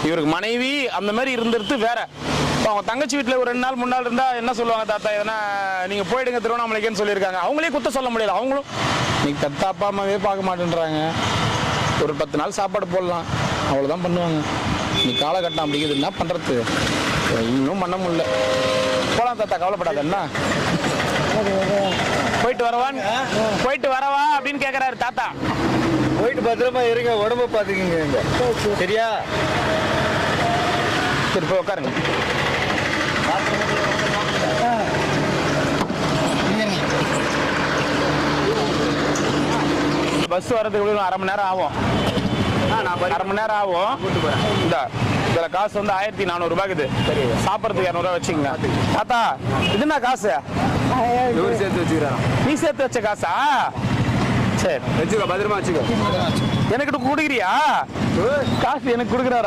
இவருக்கு மனைவி அந்த மாதிரி இருந்துட்டு வேற. இப்போ அவங்க தங்கச்சி வீட்டில் ஒரு 2 நாள் 3 நாள் இருந்தால் என்ன சொல்லுவாங்க, தாத்தா எதனா நீங்கள் போயிடுங்க திருவண்ணாமலைக்குன்னு சொல்லியிருக்காங்க. அவங்களே குத்த சொல்ல முடியாது. அவங்களும் இன்னைக்கு பெத்த அப்பா அம்மாவே பார்க்க மாட்டேன்றாங்க. ஒரு 10 நாள் சாப்பாடு போடலாம், அவ்வளோதான் பண்ணுவாங்க. நீ காலகட்டம் அப்படிங்கிறது என்ன பண்ணுறது, இன்னும் பண்ண முடியல. போகலாம் தாத்தா, கவலைப்படாத. என்ன போயிட்டு வரவா அப்படின்னு கேட்குறாரு தாத்தா. போயிட்டு பத்திரமா இருங்க, உடம்ப பார்த்துக்கிங்க. சரியா? சரி, போய் உட்காருங்க. பஸ் வர்றதுக்கு அரை மணி நேரம் ஆகும். அரை மணி நேரம் ஆகும். இந்த இதில் காசு வந்து 1400 ரூபாய்க்குது. சரி, சாப்பிட்றதுக்கு 200 ரூபா வச்சுக்கோங்க. தாத்தா இதுனா காசு சேர்த்து வச்சுக்கிறேன். நீ சேர்த்து வச்ச காசா? சரி வச்சுக்கோ, பத்திரமா வச்சுக்கோ. எனக்கு கொடுக்குறியா காசு? எனக்கு கொடுக்குறாரா?